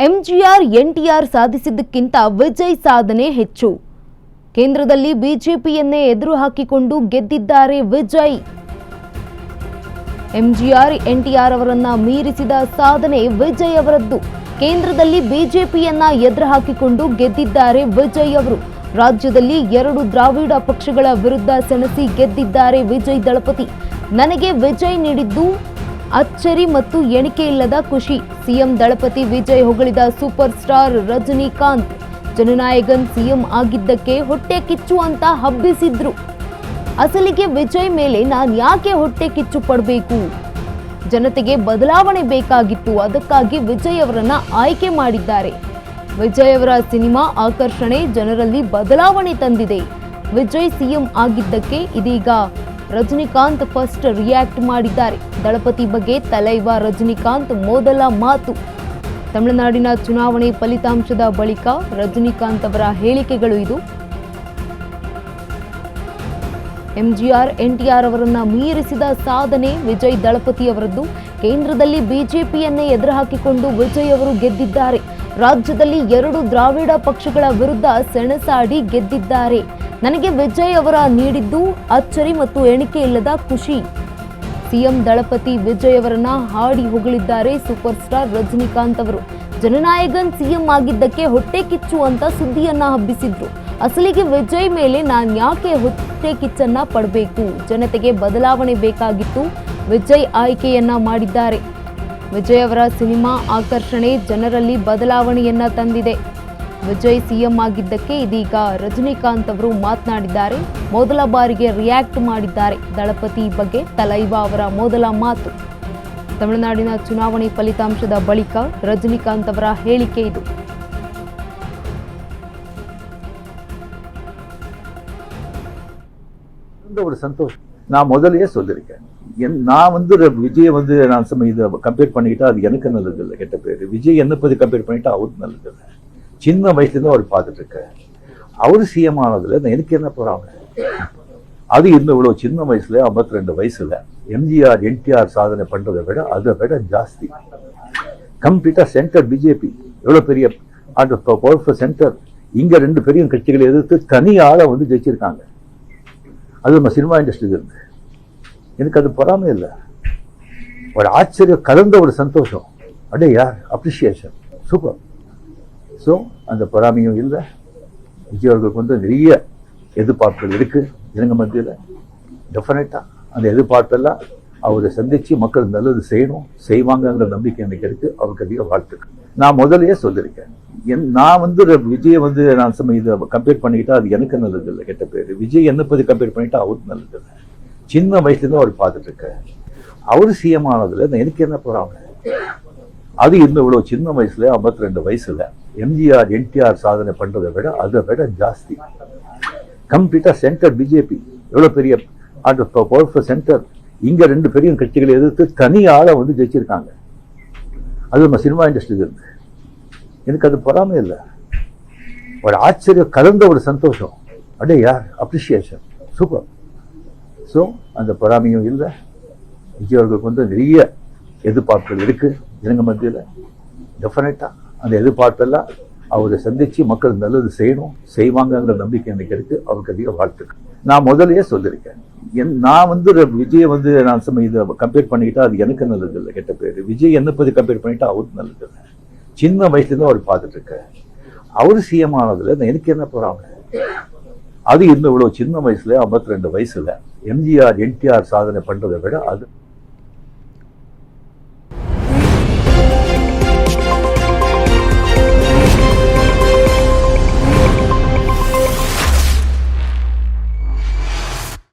MGR NTR ಸಾಧಿಸಿದ್ದಕ್ಕಿಂತ Vijay ಸಾಧನೆ ಹೆಚ್ಚು. ಕೇಂದ್ರದಲ್ಲಿ ಬಿಜೆಪಿಯನ್ನೇ ಎದುರು ಹಾಕಿಕೊಂಡು ಗೆದ್ದಿದ್ದಾರೆ ವಿಜಯ್. ಎಂಜಿಆರ್ ಎನ್ಟಿಆರ್ ಅವರನ್ನ ಮೀರಿಸಿದ ಸಾಧನೆ ವಿಜಯ್ ಅವರದ್ದು. ಕೇಂದ್ರದಲ್ಲಿ ಬಿಜೆಪಿಯನ್ನ ಎದುರು ಹಾಕಿಕೊಂಡು ಗೆದ್ದಿದ್ದಾರೆ ವಿಜಯ್ ಅವರು. ರಾಜ್ಯದಲ್ಲಿ 2 ದ್ರಾವಿಡ ಪಕ್ಷಗಳ ವಿರುದ್ಧ ಸೆಣಸಿ ಗೆದ್ದಿದ್ದಾರೆ ವಿಜಯ್ ದಳಪತಿ. ನನಗೆ ವಿಜಯ್ ನೀಡಿದ್ದು ಅಚ್ಚರಿ ಮತ್ತು ಎಣಿಕೆ ಇಲ್ಲದ ಖುಷಿ. ಸಿಎಂ ದಳಪತಿ ವಿಜಯ್ ಹೊಗಳಿದ super star Rajinikanth. Jananayagan CM ಆಗಿದ್ದಕ್ಕೆ ಹೊಟ್ಟೆ ಕಿಚ್ಚು ಅಂತ ಹಬ್ಬಿಸಿದ್ರು. ಅಸಲಿಗೆ ವಿಜಯ್ ಮೇಲೆ ನಾನು ಯಾಕೆ ಹೊಟ್ಟೆ ಕಿಚ್ಚು ಪಡಬೇಕು? ಜನತೆಗೆ ಬದಲಾವಣೆ ಬೇಕಾಗಿತ್ತು, ಅದಕ್ಕಾಗಿ ವಿಜಯ್ ಅವರನ್ನ ಆಯ್ಕೆ ಮಾಡಿದ್ದಾರೆ. ವಿಜಯ್ ಅವರ ಸಿನಿಮಾ ಆಕರ್ಷಣೆ ಜನರಲ್ಲಿ ಬದಲಾವಣೆ ತಂದಿದೆ. ವಿಜಯ್ ಸಿಎಂ ಆಗಿದ್ದಕ್ಕೆ ಇದೀಗ ರಜನಿಕಾಂತ್ ಫಸ್ಟ್ ರಿಯಾಕ್ಟ್ ಮಾಡಿದ್ದಾರೆ. ದಳಪತಿ ಬಗ್ಗೆ ತಲೈವ ರಜನಿಕಾಂತ್ ಮೊದಲ ಮಾತು. ತಮಿಳುನಾಡಿನ ಚುನಾವಣೆ ಫಲಿತಾಂಶದ ಬಳಿಕ ರಜನಿಕಾಂತ್ ಅವರ ಹೇಳಿಕೆಗಳು ಇದು. ಎಂಜಿಆರ್ ಎನ್ಟಿಆರ್ ಅವರನ್ನ ಮೀರಿಸಿದ ಸಾಧನೆ ವಿಜಯ್ ದಳಪತಿ ಅವರದ್ದು. ಕೇಂದ್ರದಲ್ಲಿ ಬಿಜೆಪಿಯನ್ನೇ ಎದುರು ಹಾಕಿಕೊಂಡು ವಿಜಯ್ ಅವರು ಗೆದ್ದಿದ್ದಾರೆ. ರಾಜ್ಯದಲ್ಲಿ 2 ದ್ರಾವಿಡ ಪಕ್ಷಗಳ ವಿರುದ್ಧ ಸೆಣಸಾಡಿ ಗೆದ್ದಿದ್ದಾರೆ. ನನಗೆ ವಿಜಯ್ ಅವರ ನೀಡಿದ್ದು ಅಚ್ಚರಿ ಮತ್ತು ಎಣಿಕೆ ಇಲ್ಲದ ಖುಷಿ. ಸಿಎಂ ದಳಪತಿ ವಿಜಯ್ ಅವರನ್ನ ಹಾಡಿ ಹೊಗಳಿದ್ದಾರೆ ಸೂಪರ್ ಸ್ಟಾರ್ ರಜನಿಕಾಂತ್ ಅವರು. ಜನನಾಯಕನ್ ಸಿಎಂ ಆಗಿದ್ದಕ್ಕೆ ಹೊಟ್ಟೆ ಕಿಚ್ಚು ಅಂತ ಸುದ್ದಿಯನ್ನ ಹಬ್ಬಿಸಿದ್ರು. ಅಸಲಿಗೆ ವಿಜಯ್ ಮೇಲೆ ನಾನು ಯಾಕೆ ಹೊಟ್ಟೆ ಕಿಚ್ಚನ್ನ ಪಡಬೇಕು? ಜನತೆಗೆ ಬದಲಾವಣೆ ಬೇಕಾಗಿತ್ತು, ವಿಜಯ್ ಆಯ್ಕೆಯನ್ನ ಮಾಡಿದ್ದಾರೆ. ವಿಜಯ್ ಅವರ ಸಿನಿಮಾ ಆಕರ್ಷಣೆ ಜನರಲ್ಲಿ ಬದಲಾವಣೆಯನ್ನ ತಂದಿದೆ. ವಿಜಯ್ ಸಿಎಂ ಆಗಿದ್ದಕ್ಕೆ ಇದೀಗ ರಜನಿಕಾಂತ್ ಅವರು ಮಾತನಾಡಿದ್ದಾರೆ. ಮೊದಲ ಬಾರಿಗೆ ರಿಯಾಕ್ಟ್ ಮಾಡಿದ್ದಾರೆ. ದಳಪತಿ ಬಗ್ಗೆ ತಲೈವ ಅವರ ಮೊದಲ ಮಾತು. ತಮಿಳುನಾಡಿನ ಚುನಾವಣೆ ಫಲಿತಾಂಶದ ಬಳಿಕ ರಜನಿಕಾಂತ್ ಅವರ ಹೇಳಿಕೆ ಇದು. ஒரு சந்தோஷம். நான் முதலையே சொல்லியிருக்கேன், நான் விஜய் நான் இதை கம்பேர் பண்ணிக்கிட்டா அது எனக்கு நல்லது இல்லை, கெட்ட பேர். விஜய் என்ன பத்தி கம்பேர் பண்ணிட்டா அவருக்கு நல்லது இல்லை. சின்ன வயசுலேருந்து அவர் பார்த்துட்டு இருக்க, அவர் சிஎம் ஆனதுல எனக்கு என்ன போறாங்க? அது இன்னும் இவ்வளோ சின்ன வயசுல 52 வயசுல எம்ஜிஆர் என்டிஆர் சாதனை பண்றதை விட அதை விட ஜாஸ்தி கம்ப்ளீட்டா சென்டர் பிஜேபி எவ்வளோ பெரிய பவர்ஃபுல் சென்டர். இங்க 2 பெரிய கட்சிகளை எதிர்த்து தனி ஆளை ஜெயிச்சிருக்காங்க. அது நம்ம சினிமா இண்டஸ்ட்ரியில் இருந்து எனக்கு அது பொறாமை இல்லை, ஒரு ஆச்சரியம் கலந்த ஒரு சந்தோஷம். அடே யார் அப்ரிஷியேஷன், சூப்பர். ஸோ அந்த பொறாமையும் இல்லை. விஜய் அவர்களுக்கு நிறைய எதிர்பார்ப்புகள் இருக்கு ஜனங்க மத்தியில். டெஃபினட்டாக அந்த எதிர்பார்ப்பெல்லாம் அவரை சந்திச்சு மக்கள் நல்லது செய்யணும், செய்வாங்கங்கிற நம்பிக்கை எனக்கு இருக்கு. அவருக்கு அதிக வாழ்த்துக்கள். நான் முதலையே சொல்லியிருக்கேன், நான் விஜய் நான் இதை கம்பேர் பண்ணிக்கிட்டா அது எனக்கு நல்லது இல்லை, கெட்ட பேர். விஜய் என்ன பத்தி கம்பேர் பண்ணிட்டா அவருக்கு நல்லது இல்லை. சின்ன வயசுலேருந்து அவர் பார்த்துட்டு இருக்க, அவர் சிஎம் ஆனதுல எனக்கு என்ன போறாங்க? அது இன்னும் இவ்வளோ சின்ன வயசுல 52 வயசுல எம்ஜிஆர் என்டிஆர் சாதனை பண்றதை விட அதை விட ஜாஸ்தி கம்ப்ளீட்டா சென்டர் பிஜேபி எவ்வளோ பெரிய பவர்ஃபுல் சென்டர். இங்க 2 பெரிய கட்சிகளை எதிர்த்து தனி ஆளை ஜெயிச்சிருக்காங்க. அது நம்ம சினிமா இண்டஸ்ட்ரியில் இருந்து எனக்கு அது பொறாமை இல்லை, ஒரு ஆச்சரியம் கலந்த ஒரு சந்தோஷம். அடே யார் அப்ரிஷியேஷன், சூப்பர். ஸோ அந்த பொறாமையும் இல்லை. விஜய் அவர்களுக்கு நிறைய எதிர்பார்ப்புகள் இருக்கு ஜனங்க மத்தியில். டெஃபினட்டாக அந்த எதிர்பார்ப்பெல்லாம் அவரை சந்திச்சு மக்கள் நல்லது செய்யணும், செய்வாங்கங்கிற நம்பிக்கை எனக்கு இருக்கு. அவருக்கு அதிக வாழ்த்துக்கள். நான் முதலையே சொல்லியிருக்கேன், நான் விஜய் நான் இதை கம்பேர் பண்ணிக்கிட்டா அது எனக்கு நல்லது இல்லை, கெட்ட பேர். விஜய் என்ன பத்தி கம்பேர் பண்ணிட்டா அவருக்கு நல்லது இல்லை. சின்ன வயசுலேருந்து அவர் பார்த்துட்டு இருக்க, அவர் சிஎம் ஆனதுல எனக்கு என்ன போறாங்க? அது இன்னும் இவ்வளோ சின்ன வயசுல 52 வயசுல எம்ஜிஆர் என்டிஆர் சாதனை பண்றதை விட அது